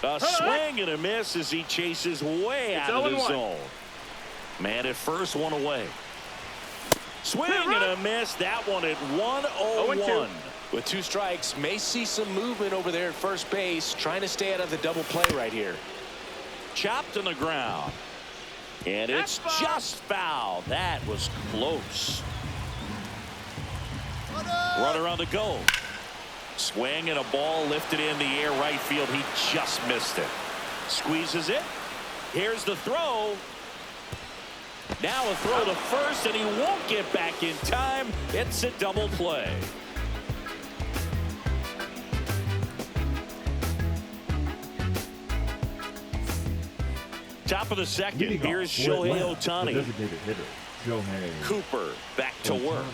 A swing and a miss as he chases way out of the zone. Man at first, one away. Swing and a miss. That one at 1-0-1. With 2 strikes, may see some movement over there at first base, trying to stay out of the double play right here. Chopped on the ground. And it's just foul. That was close. Runner on the go. Swing and a ball lifted in the air right field. He just missed it. Squeezes it. Here's the throw. Now a throw to first, and he won't get back in time. It's a double play. Top of the second. Here's Shohei Ohtani. Designated hitter, Shohei Cooper back to work.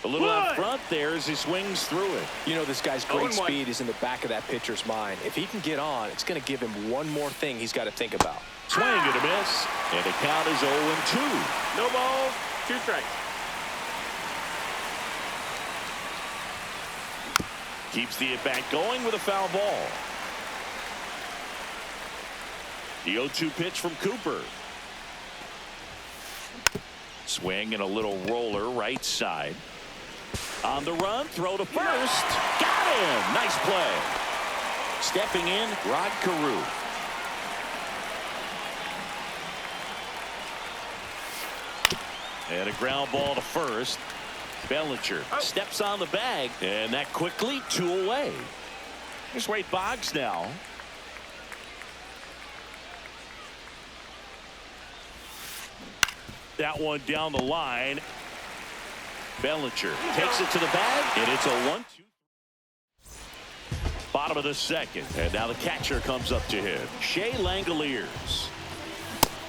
A little up front there as he swings through it. You know, this guy's great speed is in the back of that pitcher's mind. If he can get on, it's going to give him one more thing he's got to think about. Swing and a miss, and the count is 0-2. No balls, 2 strikes. Keeps the at-bat going with a foul ball. The 0-2 pitch from Cooper. Swing and a little roller right side. On the run, throw to first. Got him. Nice play. Stepping in, Rod Carew. And a ground ball to first. Bellinger steps on the bag, and that quickly 2 away. Here's Wade Boggs now. That one down the line. Bellinger takes it to the bag, and it's a 1-2. Bottom of the second, and now the catcher comes up to him. Shea Langoliers.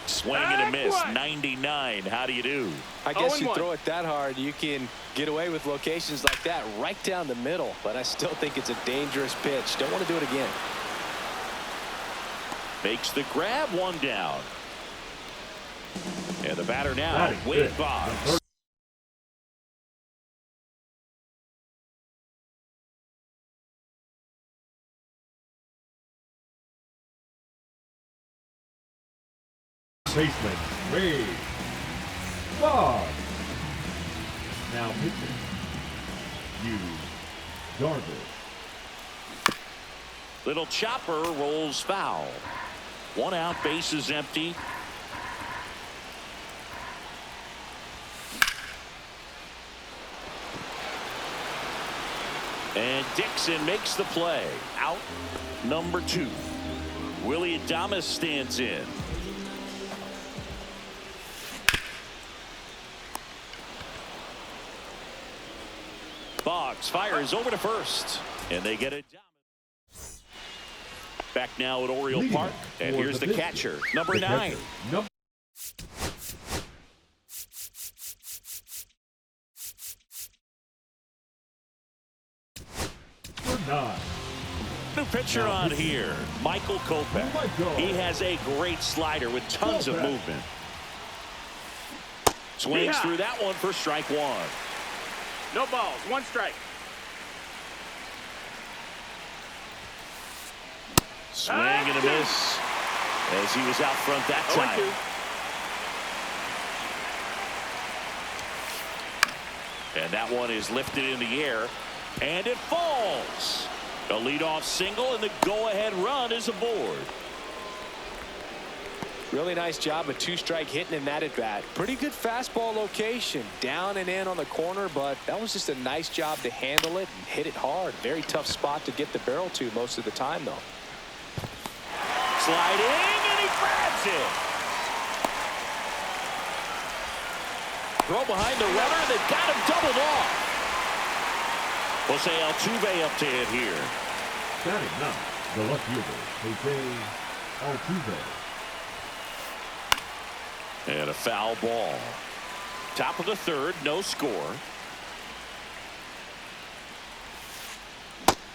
Swing and a miss. 99. How do you do? I guess you throw it that hard, you can get away with locations like that right down the middle, but I still think it's a dangerous pitch. Don't want to do it again. Makes the grab, 1 down. And the batter now, Wade Boggs. Baseman, Wade Boggs. Now pitching, Yu Darvish. Little chopper rolls foul. 1 out, bases empty. And Dixon makes the play. Out number 2. Willy Adames stands in. Boggs fires over to first, and they get it down. Back now at Oriole Park, and here's the catcher, number 9. New pitcher on here, Michael Kopech. He has a great slider with tons of movement. Swings through that one for strike 1. No balls, 1 strike. Swing and a miss as he was out front that time. 0-2. And that one is lifted in the air, and it falls. A leadoff single, and the go-ahead run is aboard. Really nice job of 2-strike hitting in that at bat. Pretty good fastball location, down and in on the corner, but that was just a nice job to handle it and hit it hard. Very tough spot to get the barrel to most of the time, though. Sliding, and he grabs it. Throw behind the runner. They've got him doubled off. Jose Altuve up to hit here. Batting now, the left fielder, Jose Altuve. And a foul ball. Top of the 3rd, no score.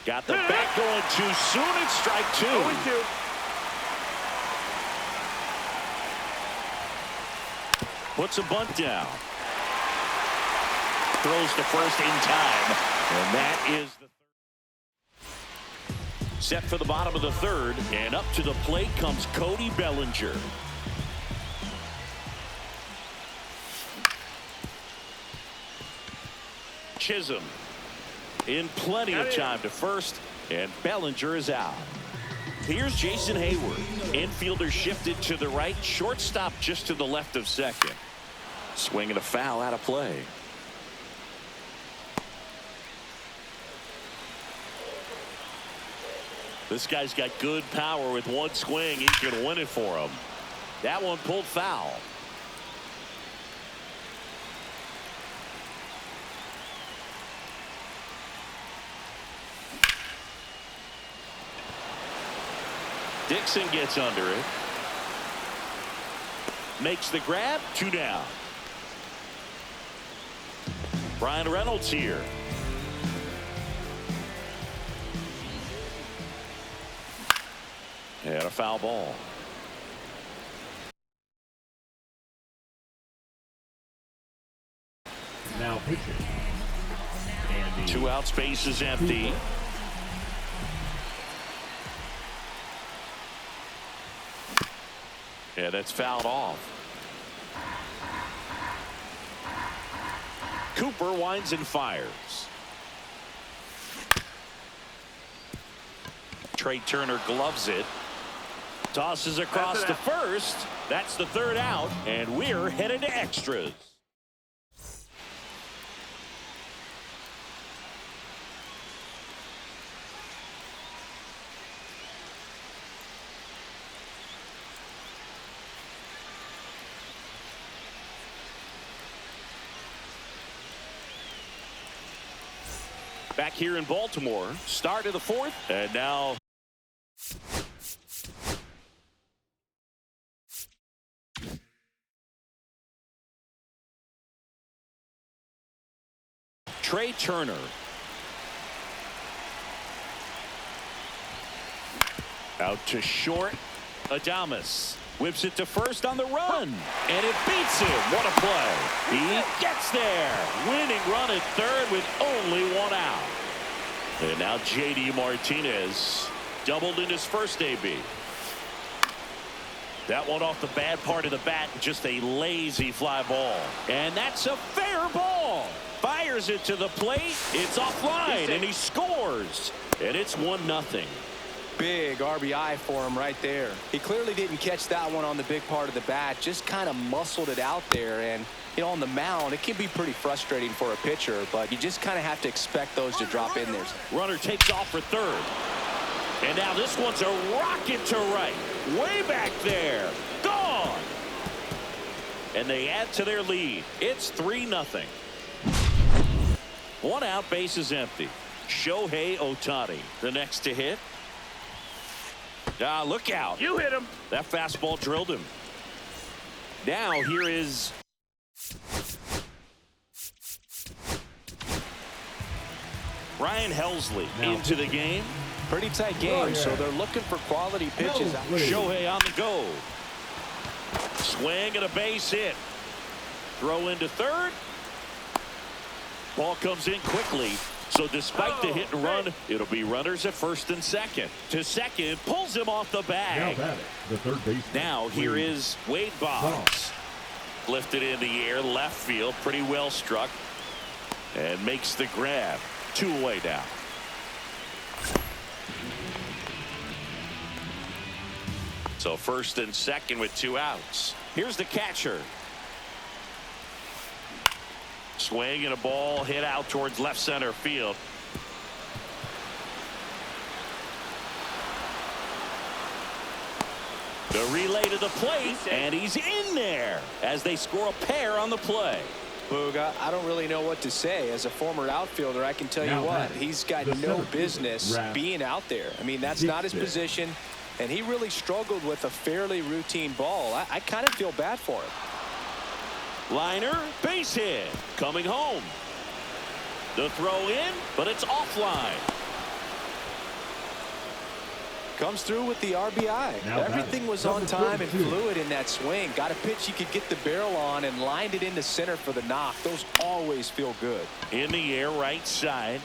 Got the bat going too soon. It's strike 2. 0-2. Puts a bunt down. Throws to first in time. And that is the 3rd. Set for the bottom of the third, and up to the plate comes Cody Bellinger. Chisholm in plenty of time to first, and Bellinger is out. Here's Jason Hayward. Infielder shifted to the right, shortstop just to the left of second. Swinging a foul out of play. This guy's got good power. With one swing, he can win it for him. That one pulled foul. Dixon gets under it. Makes the grab. 2 down. Brian Reynolds here. And a foul ball. Now pitching. Andy. 2 outs, base is empty. Yeah, that's fouled off. Cooper winds and fires. Trey Turner gloves it. Tosses across to first. That's the 3rd out, and we're headed to extras. Back here in Baltimore, start of the 4th, and now Trey Turner. Out to short. Adames whips it to first on the run, and it beats him. What a play. He gets there. Winning run at third with only 1 out. And now J.D. Martinez doubled in his first AB. That one off the bad part of the bat, just a lazy fly ball. And that's a fair ball. Fires it to the plate. It's offline, and he scores. And it's 1-0. Big RBI for him right there. He clearly didn't catch that one on the big part of the bat, just kind of muscled it out there. And you know, on the mound, it can be pretty frustrating for a pitcher, but you just kind of have to expect those to drop in there. Runner takes off for third. And now this one's a rocket to right. Way back there. Gone. And they add to their lead. It's 3-0. 1 out, base is empty. Shohei Ohtani, the next to hit. Look out. You hit him. That fastball drilled him. Now here is Ryan Helsley into the game. Pretty tight game, so they're looking for quality pitches. Shohei on the go. Swing and a base hit. Throw into third. Ball comes in quickly. So despite the hit and run, it'll be runners at first and second. To second, pulls him off the bag. Now batting, the third baseman. Now here is Wade Boggs. Lifted in the air, left field, pretty well struck. And makes the grab. 2 away now. So first and second with 2 outs. Here's the catcher. Swing and a ball hit out towards left center field. The relay to the plate, and he's in there as they score a pair on the play. Boog, I don't really know what to say. As a former outfielder, I can tell you what, he's got no business being out there. I mean, that's not his position, and he really struggled with a fairly routine ball. I kind of feel bad for him. Liner, base hit, coming home. The throw in, but it's offline. Comes through with the RBI. Everything was on time and fluid in that swing. Got a pitch he could get the barrel on and lined it into center for the knock. Those always feel good. In the air, right side.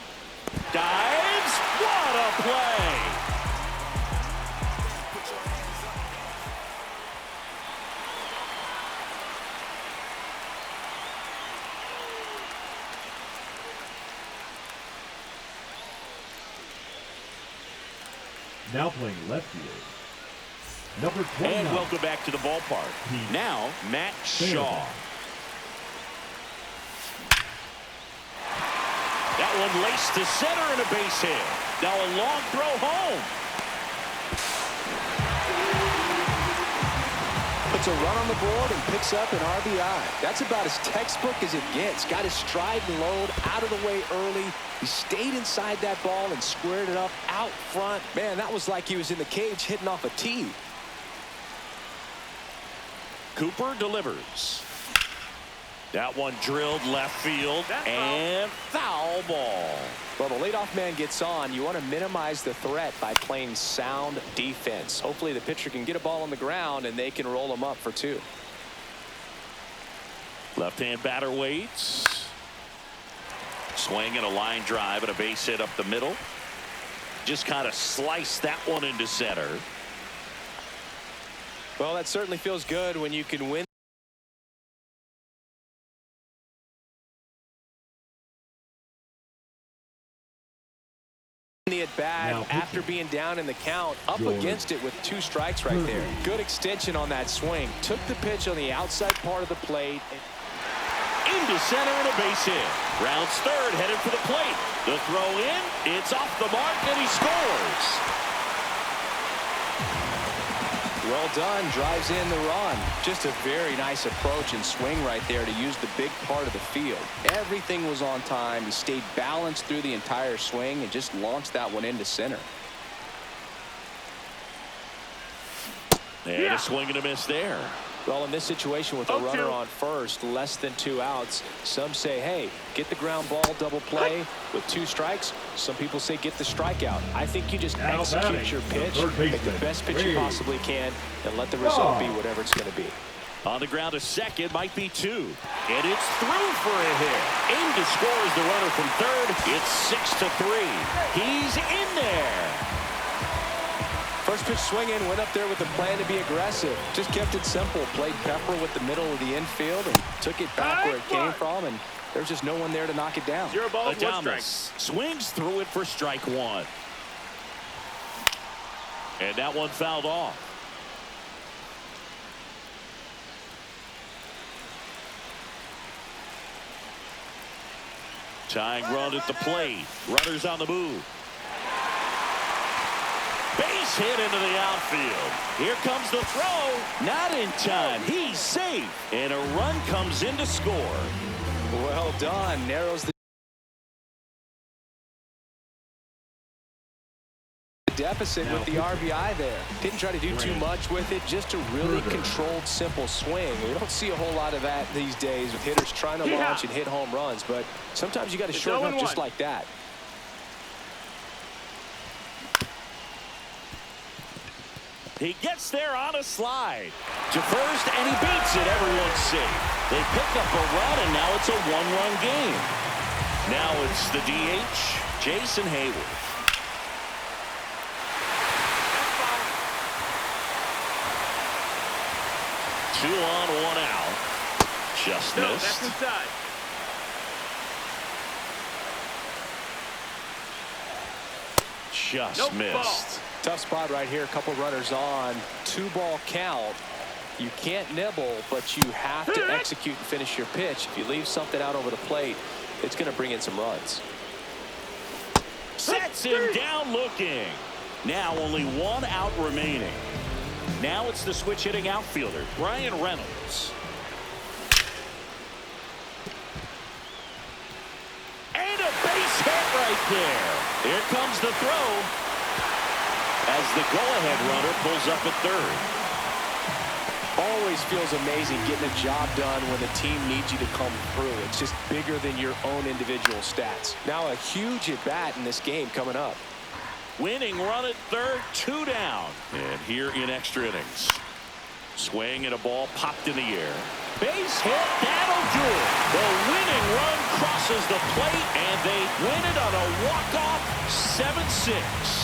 Dives. What a play. Now playing left field, number 29. And welcome back to the ballpark. Now, Matt Shaw. That one laced to center and a base hit. Now a long throw home. Puts a run on the board and picks up an RBI. That's about as textbook as it gets. Got his stride and load out of the way early. He stayed inside that ball and squared it up out front. Man, that was like he was in the cage hitting off a tee. Cooper delivers. That one drilled left field and foul ball. Well, the leadoff man gets on. You want to minimize the threat by playing sound defense. Hopefully the pitcher can get a ball on the ground and they can roll him up for 2. Left-hand batter waits. Swing and a line drive and a base hit up the middle. Just kind of sliced that one into center. Well, that certainly feels good when you can win the at-bat after being down in the count, up against it with 2 strikes right there. Good extension on that swing. Took the pitch on the outside part of the plate. Into center and a base hit. Rounds third, headed for the plate. The throw in, it's off the mark, and he scores. Well done, drives in the run. Just a very nice approach and swing right there to use the big part of the field. Everything was on time. He stayed balanced through the entire swing and just launched that one into center. And a swing and a miss there. Well, in this situation with a runner on first, less than 2 outs, some say, hey, get the ground ball, double play with 2 strikes. Some people say get the strikeout. I think you just execute your pitch, make the best pitch you possibly can, and let the result be whatever it's going to be. On the ground to second, might be 2. And it's through for a hit. Aim to score as the runner from third. It's 6-3. He's in there. First pitch swinging, went up there with a plan to be aggressive. Just kept it simple. Played pepper with the middle of the infield and took it back where it came from, and there's just no one there to knock it down. 0 balls, 1 strike. Swings through it for strike 1. And that one fouled off. Tying run at the plate. Runners on the move. Base hit into the outfield. Here comes the throw. Not in time. He's safe. And a run comes in to score. Well done. Narrows the deficit with the RBI there. Didn't try to do too much with it. Just a really controlled, simple swing. We don't see a whole lot of that these days with hitters trying to launch and hit home runs. But sometimes you got to shorten up just like that. He gets there on a slide to first, and he beats it. Everyone's safe. They pick up a run, and now it's a 1-run game. Now it's the DH, Jason Heyward. Two on, 1 out. Just No, missed. that's inside. Just missed. Tough spot right here. A couple runners on. 2-ball count. You can't nibble, but you have to execute and finish your pitch. If you leave something out over the plate, it's going to bring in some runs. Sets him down looking. Now only 1 out remaining. Now it's the switch hitting outfielder, Bryan Reynolds. And a base hit right there. Here comes the throw as the go-ahead runner pulls up at third. Always feels amazing getting a job done when the team needs you to come through. It's just bigger than your own individual stats. Now a huge at-bat in this game coming up. Winning run at third, 2 down. And here in extra innings. Swing and a ball popped in the air. Base hit, that'll do it. The winning run crosses the plate, and they win it on a walk-off 7-6.